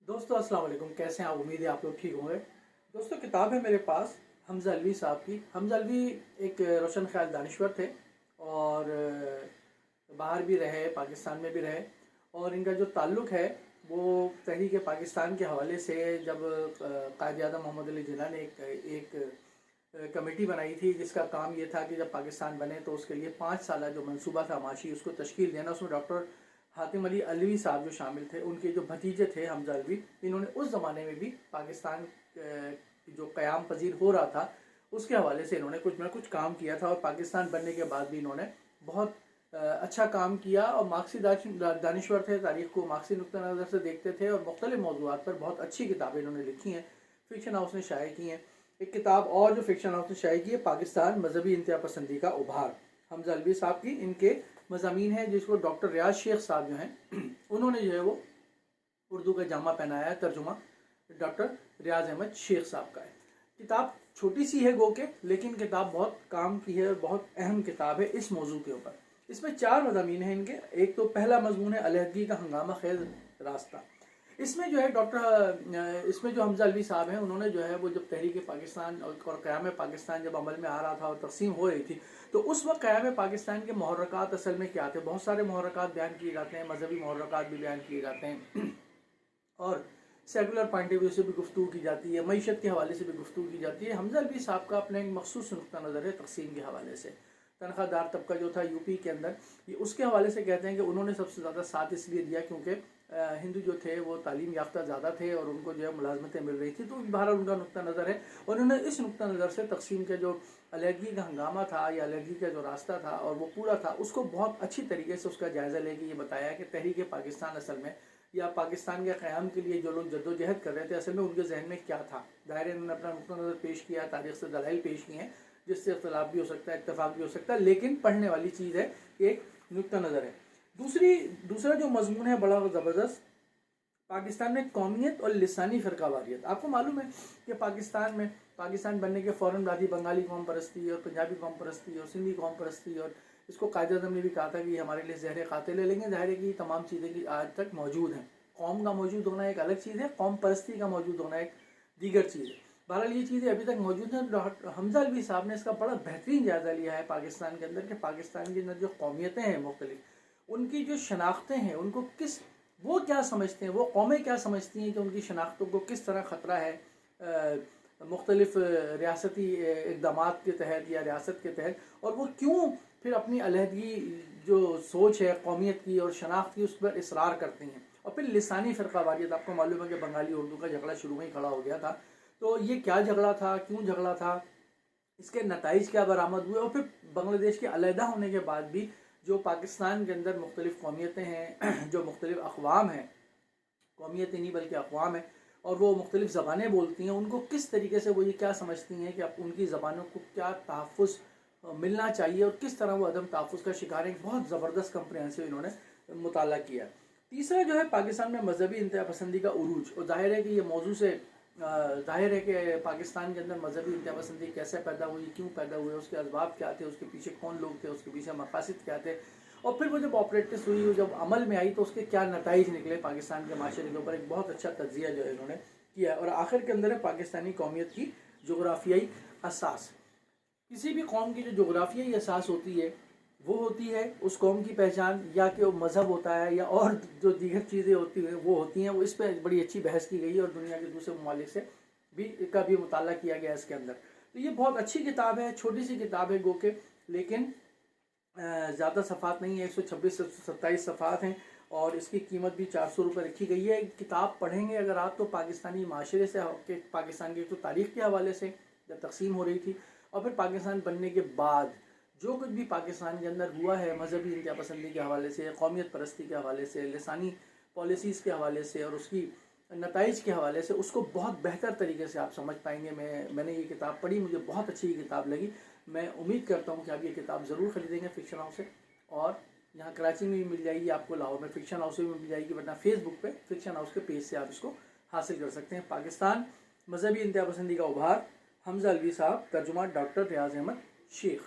दोस्तों अस्सलाम वालेकुम, कैसे हैं आप? उम्मीद है आप लोग ठीक होंगे। दोस्तों किताब है मेरे पास हमज़ा अलवी साहब की। हमज़ा अलवी एक रोशन ख्याल दानिश्वर थे और बाहर भी रहे, पाकिस्तान में भी रहे। और इनका जो ताल्लुक़ है वो तहरीक पाकिस्तान के हवाले से, जब कायद-ए-आज़म मोहम्मद अली जिन्ना ने एक कमेटी बनाई थी जिसका काम ये था कि जब पाकिस्तान बने तो उसके लिए 5 साल जो मंसूबा था माशी उसको तश्कील देना। उसमें डॉक्टर हातिम अली अलवी साहब जो शामिल थे, उनके जो भतीजे थे हमज़ा अलवी, इन्होंने उस ज़माने में भी पाकिस्तान जो क़याम पजीर हो रहा था उसके हवाले से इन्होंने कुछ ना कुछ काम किया था। और पाकिस्तान बनने के बाद भी इन्होंने बहुत अच्छा काम किया और मार्क्सी दानिश्वर थे, तारीख़ को मार्क्सी नुक्ता नज़र से देखते थे और मुख्तलिफ़ मौज़ूआत पर बहुत अच्छी किताबें इन्होंने लिखी हैं। फ़िक्शन हाउस ने शाये की हैं। एक किताब और जो फ़िक्शन हाउस ने शाये की है, पाकिस्तान मजहबी इंतहा पसंदी का उभार, हमज़ा अलवी साहब की। इनके मज़ामीन है जिसको डॉक्टर रियाज शेख साहब जो हैं उन्होंने जो है वो उर्दू का जामा पहनाया है। तर्जुमा डॉक्टर रियाज अहमद शेख साहब का है। किताब छोटी सी है गो के, लेकिन किताब बहुत काम की है और बहुत अहम किताब है इस मौजू के ऊपर। इसमें 4 मज़ामीन हैं इनके। एक तो पहला मजमून है अलहदगी का हंगामा खेज रास्ता। इसमें जो है इसमें जो हमज़ा अलवी साहब हैं उन्होंने जो है वो जब तहरीक पाकिस्तान और क़याम पाकिस्तान जब अमल में आ रहा था और तक़सीम हो रही थी, तो उस वक्त क़याम पाकिस्तान के मुहर्रकात असल में क्या थे। बहुत सारे मुहर्रकात बयान किए जाते हैं, मजहबी मुहर्रकात भी बयान किए जाते हैं और सेकुलर पॉइंट ऑफ व्यू से भी गुफ्तगू की जाती है, मईशत के हवाले से भी गुफ्तगू की जाती है। हमज़ा अलवी साहब का अपना एक मखसूस नुक्ता नज़र है तक़सीम के हवाले से। तनख्वाहदार तबका जो था यूपी के अंदर, ये उसके हवाले से कहते हैं कि उन्होंने सबसे ज़्यादा साथ इसलिए दिया क्योंकि हिंदू जो थे वो तालीम याफ्ता ज़्यादा थे और उनको जो है मुलाजमतें मिल रही थी। तो बहरहाल उनका नुक्ता नज़र है। उन्होंने इस नुक्ता नज़र से तक़सीम के जो अलहदगी का हंगामा था या अलहदगी का जो रास्ता था और वो पूरा था, उसको बहुत अच्छी तरीके से उसका जायज़ा लेके ये बताया कि तहरीक पाकिस्तान असल में या पाकिस्तान के क़याम के लिए जो लोग जद्दोजहद कर रहे थे असल में उनके जहन में क्या था। ज़ाहिर है उन्होंने अपना नुक्ता नज़र पेश किया, तारीख़ से दलाइल पेश किए हैं जिससे इख्तलाफ भी हो सकता है, इत्तेफाक भी हो सकता है, लेकिन पढ़ने वाली चीज़ है, एक नुक्ता नज़र है। दूसरा जो मजमून है बड़ा ज़बरदस्त, पाकिस्तान में कौमियत और लिसानी फ़िरकावारियत। आपको मालूम है कि पाकिस्तान बनने के फ़ौरन बाद ही बंगाली कौम परस्ती और पंजाबी कौम परस्ती और सिंधी कौम परस्ती, और इसको कायद-ए-आज़म ने भी कहा था कि हमारे लिए ज़हर क़ातिल है। लेकिन ज़ाहिर है कि तमाम चीज़ें की आज तक मौजूद हैं। कौम का मौजूद होना एक अलग चीज़ है, कौम परस्ती का मौजूद होना एक दीगर चीज़ है। बहरहाल ये चीज़ें अभी तक मौजूद हैं। हमज़ा अलवी साहब ने इसका बड़ा बेहतरीन जायज़ा लिया है पाकिस्तान के अंदर कि पाकिस्तान के अंदर जो कौमियतें हैं मुख्तलिफ, उनकी जो शनाख्तें हैं, उनको वो क्या समझते हैं, वो कौमें क्या समझती हैं कि उनकी शनाख्तों को किस तरह ख़तरा है मुख्तलिफ रियासती इक़दामात के तहत या रियासत के तहत, और वो क्यों फिर अपनी अलहदगी जो सोच है कौमियत की और शनाख्त की उस पर इसरार करती हैं। और फिर लिसानी फ़िरकावारियत, आपको मालूम है कि बंगाली उर्दू का झगड़ा शुरू में ही खड़ा हो गया था। तो ये क्या झगड़ा था, क्यों झगड़ा था, इसके नताइज क्या बरामद हुए, और फिर बांग्लादेश के अलहदा होने के बाद भी जो पाकिस्तान के अंदर मुख्तलिफ़ कौमियतें हैं, जो मुख्तलिफ़ अक़वाम हैं, कौमियतें नहीं बल्कि अक़वाम हैं, और वो मुख्तलिफ़ ज़बानें बोलती हैं, उनको किस तरीके से वो ये क्या समझती हैं कि अब उनकी ज़बानों को क्या तहफ़्फ़ुज़ मिलना चाहिए और किस तरह वो अदम तहफ़्फ़ुज़ का शिकार है। बहुत ज़बरदस्त कंप्रिहेंसिव इन्होंने मुताला किया। तीसरा जो है पाकिस्तान में मजहबी इंतहा पसंदी का उरूज, और ज़ाहिर है कि ये मौजू से ज़ाहिर है कि पाकिस्तान के अंदर मजहबी इंतहा पसंदी कैसे पैदा हुई, क्यों पैदा हुई, उसके असबाब क्या थे, उसके पीछे कौन लोग थे, उसके पीछे मकासद क्या थे, और फिर वो जब ऑपरेटिस हुई, जब अमल में आई तो उसके क्या नताइज निकले पाकिस्तान के माशरे के ऊपर। एक बहुत अच्छा तज्ज़िया जो है इन्होंने किया। और आखिर के अंदर है पाकिस्तानी कौमियत की जोग्राफियाई असास। किसी भी कौम की जो जोग्राफियाई असास होती है वो होती है उस कौम की पहचान, या कि वो मज़हब होता है या और जो दीगर चीज़ें होती हैं वो होती हैं। वो इस पर बड़ी अच्छी बहस की गई है और दुनिया के दूसरे ममालिक से भी मुताला किया गया इसके अंदर। तो ये बहुत अच्छी किताब है, छोटी सी किताब है गो के, लेकिन ज़्यादा सफ़ात नहीं है, 126 से 127 सफ़ात हैं और इसकी कीमत भी 400 रुपये रखी गई है। किताब पढ़ेंगे अगर आप तो पाकिस्तानी माशरे से, पाकिस्तान की तो तारीख़ के हवाले से जब तक़सीम हो रही थी, और फिर पाकिस्तान बनने के बाद जो कुछ भी पाकिस्तान के अंदर हुआ है मजहबी इंतहा पसंदी के हवाले से, कौमियत परस्ती के हवाले से, लिसानी पॉलिसीज़ के हवाले से और उसकी नताइज के हवाले से, उसको बहुत बेहतर तरीके से आप समझ पाएंगे। मैंने ये किताब पढ़ी, मुझे बहुत अच्छी ये किताब लगी। मैं उम्मीद करता हूँ कि आप ये किताब ज़रूर ख़रीदेंगे फ़िक्शन हाउस से, और यहाँ कराची में भी मिल जाएगी आपको, लाहौर में फ़िक्शन हाउस में मिल जाएगी, वरना फेसबुक पे फ़िक्शन हाउस के पेज से आप इसको हासिल कर सकते हैं। पाकिस्तान मजहबी इंतहा पसंदी का उभार, हमज़ा अलवी साहब, तर्जुमा डॉक्टर रियाज अहमद शेख।